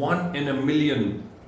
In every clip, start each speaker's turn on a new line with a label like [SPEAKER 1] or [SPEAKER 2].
[SPEAKER 1] 1 in a million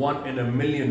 [SPEAKER 1] 1 in a million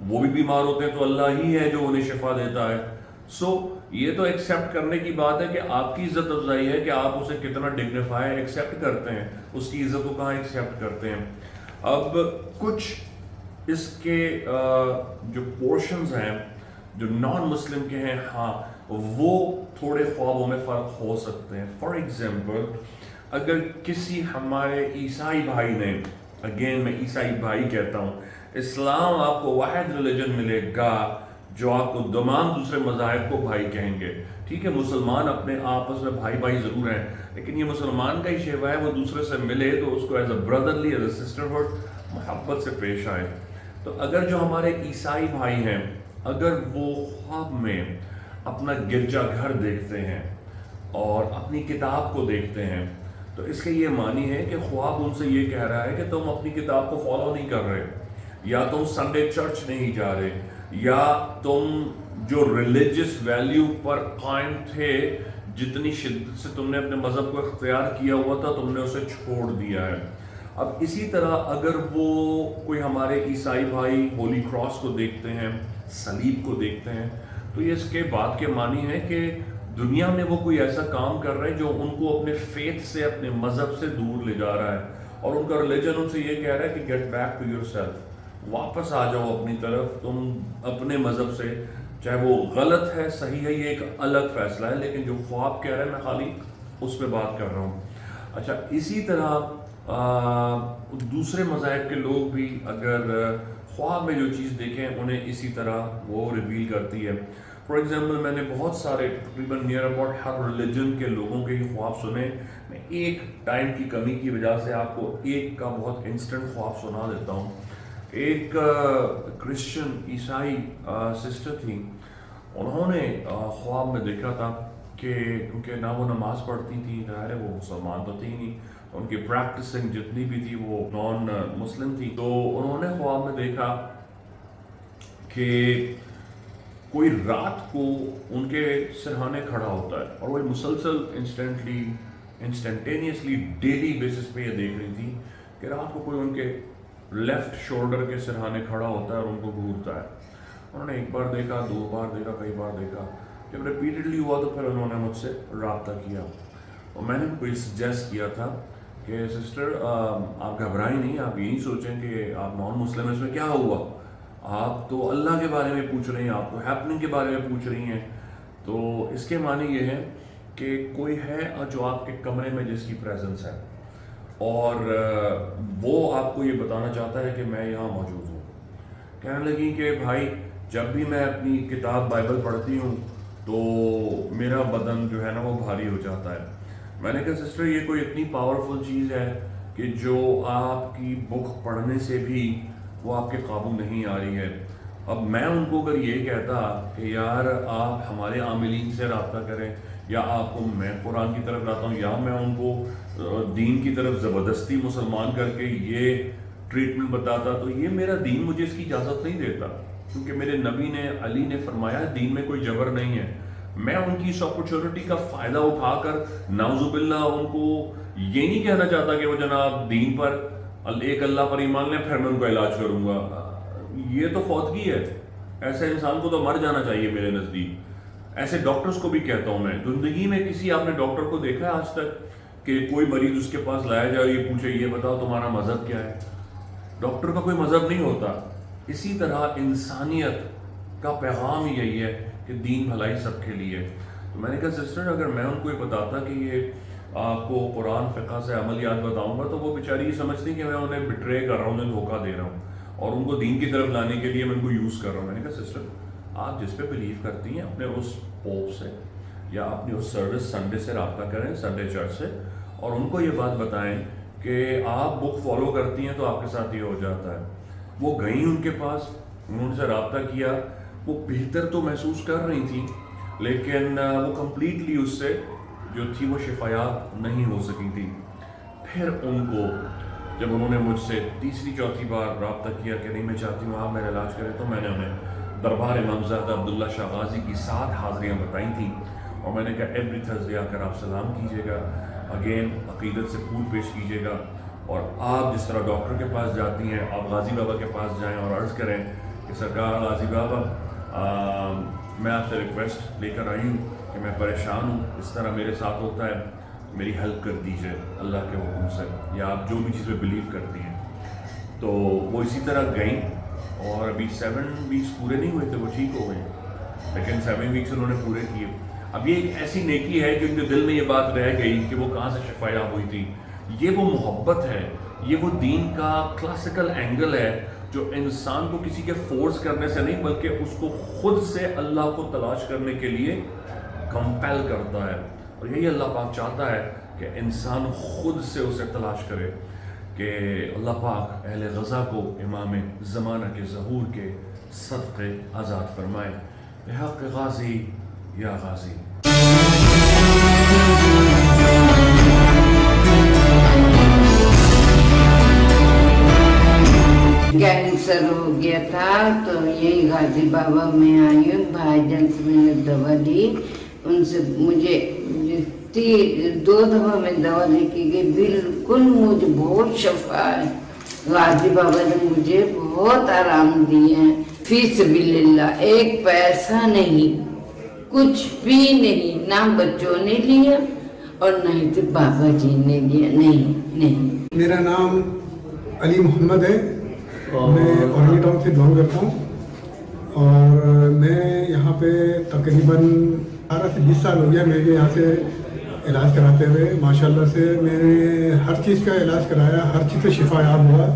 [SPEAKER 1] وہ بھی بیمار ہوتے ہیں تو اللہ ہی ہے جو انہیں شفا دیتا ہے. سو یہ تو ایکسیپٹ کرنے کی بات ہے کہ آپ کی عزت افزائی ہے کہ آپ اسے کتنا ڈگنیفائی ایکسیپٹ کرتے ہیں, اس کی عزت کو کہاں ایکسیپٹ کرتے ہیں. اب کچھ اس کے جو پورشنز ہیں جو نان مسلم کے ہیں, ہاں وہ تھوڑے خوابوں میں فرق ہو سکتے ہیں. فار ایگزامپل, اگر کسی ہمارے عیسائی بھائی نے, اگین میں عیسائی بھائی کہتا ہوں, اسلام آپ کو واحد ریلیجن ملے گا جو آپ کو تمام دوسرے مذاہب کو بھائی کہیں گے. ٹھیک ہے, مسلمان اپنے آپس میں بھائی بھائی ضرور ہیں, لیکن یہ مسلمان کا ہی شیوا ہے, وہ دوسرے سے ملے تو اس کو ایز اے بردرلی, ایز اے سسٹرہڈ محبت سے پیش آئے. تو اگر جو ہمارے عیسائی بھائی ہیں, اگر وہ خواب میں اپنا گرجا گھر دیکھتے ہیں اور اپنی کتاب کو دیکھتے ہیں, تو اس کا یہ معنی ہے کہ خواب ان سے یہ کہہ رہا ہے کہ تم اپنی کتاب کو فالو نہیں کر رہے, یا تم سنڈے چرچ نہیں جا رہے, یا تم جو ریلیجس ویلیو پر قائم تھے, جتنی شدت سے تم نے اپنے مذہب کو اختیار کیا ہوا تھا, تم نے اسے چھوڑ دیا ہے. اب اسی طرح اگر وہ کوئی ہمارے عیسائی بھائی ہولی کراس کو دیکھتے ہیں, صلیب کو دیکھتے ہیں, تو یہ اس کے بات کے معنی ہے کہ دنیا میں وہ کوئی ایسا کام کر رہے ہیں جو ان کو اپنے فیتھ سے, اپنے مذہب سے دور لے جا رہا ہے, اور ان کا ریلیجن ان سے یہ کہہ رہا ہے کہ get back to yourself, واپس آ جاؤ اپنی طرف, تم اپنے مذہب سے, چاہے وہ غلط ہے صحیح ہے یہ ایک الگ فیصلہ ہے, لیکن جو خواب کہہ رہے ہیں میں خالی اس پہ بات کر رہا ہوں. اچھا, اسی طرح دوسرے مذاہب کے لوگ بھی اگر خواب میں جو چیز دیکھیں انہیں اسی طرح وہ ریویل کرتی ہے. فار ایگزامپل, میں نے بہت سارے تقریباً نیئر اباؤٹ ہر ریلیجن کے لوگوں کے ہی خواب سنے. میں ایک ٹائم کی کمی کی وجہ سے آپ کو ایک کا بہت انسٹنٹ خواب سنا دیتا ہوں. ایک کرسچن عیسائی سسٹر تھی, انہوں نے خواب میں دیکھا تھا کہ کیونکہ نہ وہ نماز پڑھتی تھی, ظاہر ہے وہ مسلمان تو تھی ہی نہیں, ان کی پریکٹسنگ جتنی بھی تھی وہ نان مسلم تھی. تو انہوں نے خواب میں دیکھا کہ کوئی رات کو ان کے سرہانے کھڑا ہوتا ہے, اور وہ مسلسل انسٹنٹینیسلی ڈیلی بیسس پہ یہ دیکھ رہی تھی کہ رات کو کوئی ان کے لیفٹ شولڈر کے سرہانے کھڑا ہوتا ہے اور ان کو گھورتا ہے. انہوں نے ایک بار دیکھا, دو بار دیکھا, کئی بار دیکھا. جب ریپیٹڈلی ہوا تو پھر انہوں نے مجھ سے رابطہ کیا, اور میں نے ان کو یہ سجیسٹ کیا تھا کہ سسٹر آپ گھبرائیں نہیں, آپ یہ نہیں سوچیں کہ آپ نان مسلم ہیں, اس میں کیا ہوا, آپ تو اللہ کے بارے میں پوچھ رہی ہیں, آپ تو ہیپننگ کے بارے میں پوچھ رہی ہیں. تو اس کے معنی یہ ہے کہ کوئی ہے جو آپ کے کمرے میں جس کی پریزنس ہے, اور وہ آپ کو یہ بتانا چاہتا ہے کہ میں یہاں موجود ہوں. کہنے لگی کہ بھائی جب بھی میں اپنی کتاب بائبل پڑھتی ہوں تو میرا بدن جو ہے نا وہ بھاری ہو جاتا ہے. میں نے کہا سسٹر یہ کوئی اتنی پاورفل چیز ہے کہ جو آپ کی بک پڑھنے سے بھی وہ آپ کے قابو نہیں آ رہی ہے. اب میں ان کو اگر یہ کہتا کہ یار آپ ہمارے عاملین سے رابطہ کریں, یا آپ کو میں قرآن کی طرف لاتا ہوں, یا میں ان کو دین کی طرف زبردستی مسلمان کر کے یہ ٹریٹمنٹ بتاتا, تو یہ میرا دین مجھے اس کی اجازت نہیں دیتا, کیونکہ میرے نبی نے, علی نے فرمایا دین میں کوئی جبر نہیں ہے. میں ان کی اس اپرچونٹی کا فائدہ اٹھا کر نعوذ باللہ ان کو یہ نہیں کہنا چاہتا کہ وہ جناب دین پر ایک اللہ پر ایمان لیں پھر میں ان کا علاج کروں گا. یہ تو فوتگی ہے, ایسے انسان کو تو مر جانا چاہیے میرے نزدیک. ایسے ڈاکٹرز کو بھی کہتا ہوں میں, زندگی میں کسی آپ نے ڈاکٹر کو دیکھا ہے آج تک کہ کوئی مریض اس کے پاس لایا جائے اور یہ پوچھے یہ بتاؤ تمہارا مذہب کیا ہے؟ ڈاکٹر کا کوئی مذہب نہیں ہوتا. اسی طرح انسانیت کا پیغام یہی ہے کہ دین بھلائی سب کے لیے. تو میں نے کہا سسٹر اگر میں ان کو یہ بتاتا کہ یہ آپ کو قرآن فقہ سے عملیات بتاؤں گا تو وہ بیچاری یہ سمجھتی کہ میں انہیں بٹرے کر رہا ہوں, انہیں دھوکہ دے رہا ہوں, اور ان کو دین کی طرف لانے کے لیے میں ان کو یوز کر رہا ہوں. میں نے کہا سسٹر آپ جس پہ بلیو کرتی ہیں اپنے اس پوپ سے یا اپنی اس سروس سنڈے سے رابطہ کریں, سنڈے چرچ سے, اور ان کو یہ بات بتائیں کہ آپ بک فالو کرتی ہیں تو آپ کے ساتھ یہ ہو جاتا ہے. وہ گئیں ان کے پاس, انہوں نے سے رابطہ کیا, وہ بہتر تو محسوس کر رہی تھیں لیکن وہ کمپلیٹلی اس سے جو تھی وہ شفایاب نہیں ہو سکی تھی. پھر ان کو جب انہوں نے مجھ سے تیسری چوتھی بار رابطہ کیا کہ نہیں میں چاہتی ہوں آپ میرا علاج کریں, تو میں نے انہیں دربار امامزادہ عبداللہ شاہ غازی کی 7 حاضریاں بتائی تھیں, اور میں نے کہا ایوری تھرسڈے آ کر آپ سلام کیجیے گا, اگین عقیدت سے پھول پیش کیجیے گا, اور آپ جس طرح ڈاکٹر کے پاس جاتی ہیں آپ غازی بابا کے پاس جائیں اور عرض کریں کہ کہ سرکار غازی بابا میں آپ سے ریکویسٹ لے کر آئی ہوں کہ میں پریشان ہوں، اس طرح میرے ساتھ ہوتا ہے، میری ہیلپ کر دیجیے اللہ کے حکم سے، یا آپ جو بھی چیز پہ بلیو کرتی ہیں۔ تو وہ اسی طرح گئیں اور ابھی 7 ویکس پورے نہیں ہوئے تھے، وہ ٹھیک ہو گئے، لیکن 7 ویکس انہوں نے پورے کیے۔ اب یہ ایک ایسی نیکی ہے کہ ان کے دل میں یہ بات رہ گئی کہ وہ کہاں سے شفا یاب ہوئی تھی۔ یہ وہ محبت ہے، یہ وہ دین کا کلاسیکل اینگل ہے جو انسان کو کسی کے فورس کرنے سے نہیں بلکہ اس کو خود سے اللہ کو تلاش کرنے کے لیے کمپیل کرتا ہے، اور یہی اللہ پاک چاہتا ہے کہ انسان خود سے اسے تلاش کرے، کہ اللہ پاک اہل غزہ کو امام زمانہ کے ظہور کے صدقے آزاد فرمائے۔ بحق غازی یا غازی۔
[SPEAKER 2] کینسر ہو گیا تھا تو یہی غازی بابا میں آئی ہوں، بھائی جان سے میں نے دوا لی، ان سے مجھے 2 دفعہ میں دوا لے کے گئی، بالکل مجھے بہت شفا ہے۔ غازی بابا نے مجھے بہت آرام دیے ہیں، فی سبیل اللہ، ایک پیسہ نہیں، کچھ بھی نہیں، نہ بچوں نے لیا اور نہ ہی تو بابا جی نے لیا، نہیں۔
[SPEAKER 3] میرا نام علی محمد ہے، میں اورنی ٹاؤن سے بلانگ کرتا ہوں، اور میں یہاں پہ تقریباً 18 سے 20 سال ہو گیا میرے یہاں سے علاج کراتے ہوئے۔ ماشاءاللہ سے میں نے ہر چیز کا علاج کرایا، ہر چیز سے شفا یاب ہوا۔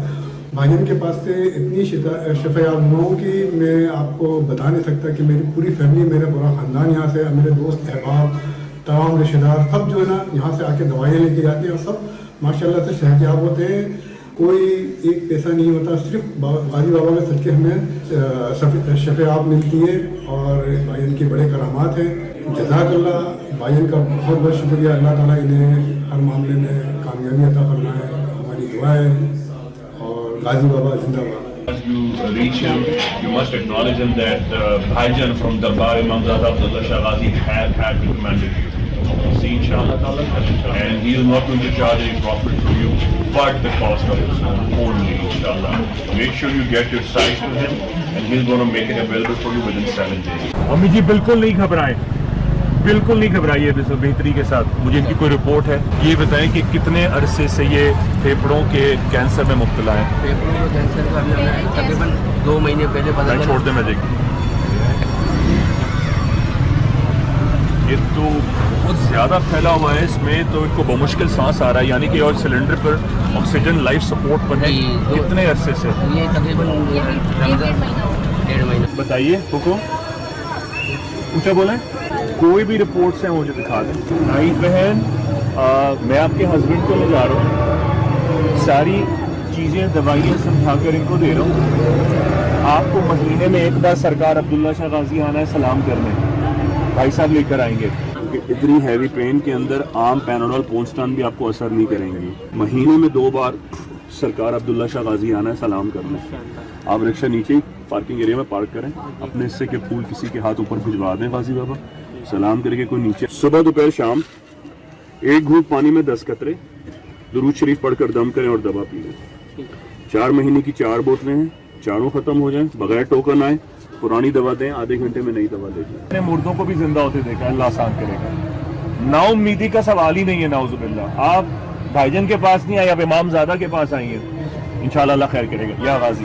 [SPEAKER 3] بھائیوں کے پاس سے اتنی شفا یاب ہوا ہوں کہ میں آپ کو بتا نہیں سکتا کہ میری پوری فیملی، میرا پورا خاندان یہاں سے، میرے دوست احباب، تمام رشتہ دار سب جو ہے نا یہاں سے آ کے دوائیاں لے کے جاتے ہیں، اور سب ماشاءاللہ سے صحت یاب ہوتے ہیں۔ کوئی ایک پیسہ نہیں ہوتا، صرف غازی بابا کے صدقے ہمیں شفاعت ملتی ہے، اور بھائیان کے بڑے کرامات ہیں۔ جزاک اللہ، بھائیان کا بہت بہت شکریہ۔ اللہ تعالیٰ انہیں ہر معاملے میں کامیابی عطا فرمائے، ہماری دعا ہے، اور غازی بابا زندہ باد۔
[SPEAKER 1] As you reach him, you must acknowledge him that Bhaijan from Darbar Imamzada Abdullah Shah Ghazi had recommended you. See, inshallah ta'ala, and he is not going to charge any profit from you, but the cost of his own only, inshallah. Make sure you get your size to him, and he's going to make it available for you within 7 days.
[SPEAKER 4] امی جی بالکل نہیں گھبرائیں، بالکل نہیں گھبرائیے، بہتری کے ساتھ۔ مجھے ان کی کوئی رپورٹ ہے؟ یہ بتائیں کہ کتنے عرصے سے یہ پھیپھڑوں کے کینسر میں مبتلا ہے؟
[SPEAKER 5] پھیپھڑوں کے کینسر کا ہمیں تقریباً 2 مہینے پہلے پتہ چلا۔
[SPEAKER 4] چھوڑ دیں، میں دیکھ، یہ تو بہت زیادہ پھیلا ہوا ہے، اس میں تو ان کو بمشکل سانس آ رہا ہے، یعنی کہ اور سلنڈر پر آکسیجن لائف سپورٹ پر ہے۔ کتنے عرصے سے؟
[SPEAKER 5] یہ تقریباً 1.5 مہینے۔
[SPEAKER 4] بتائیے حکم، اونچا بولیں۔ کوئی بھی رپورٹس ہیں مجھے دکھا دیں۔ بھائی بہن، میں آپ کے ہسبینڈ کو لے جا رہا ہوں، ساری چیزیں دوائیاں سمجھا کر ان کو دے رہا ہوں۔ آپ کو مہینے میں ایک بار سرکار عبداللہ شاہ غازی آنا ہے سلام کرنے، بھائی صاحب لے کر آئیں گے۔ اتنی ہیوی پین کے اندر عام پیناڈول پونسٹان بھی آپ کو اثر نہیں کریں گے۔ مہینے میں 2 بار سرکار عبداللہ شاہ غازی آنا ہے سلام کرنے۔ آپ رکشہ نیچے ہی پارکنگ ایریا میں پارک کریں، اپنے حصے کے پھول کسی کے ہاتھ اوپر بھجوا دیں، غازی بابا سلام کر کے کوئی نیچے۔ صبح دوپہر شام 1 گھونٹ پانی میں 10 قطرے درود شریف پڑھ کر دم کریں اور دوا پی لیں۔ 4 مہینے کی 4 بوتلیں ہیں، چاروں ختم ہو جائیں، بغیر ٹوکن آئے پرانی دوا دیں، آدھے گھنٹے میں نئی دوا دے دیں۔ مردوں کو بھی زندہ ہوتے دیکھا، اللہ آسان کرے گا۔ نا امیدی کا سوال ہی نہیں ہے، نعوذ باللہ۔ آپ بھائی جان کے پاس نہیں آئے، آپ امام زادہ کے پاس آئی ہیں، انشاءاللہ اللہ خیر کرے گا۔ یا غازی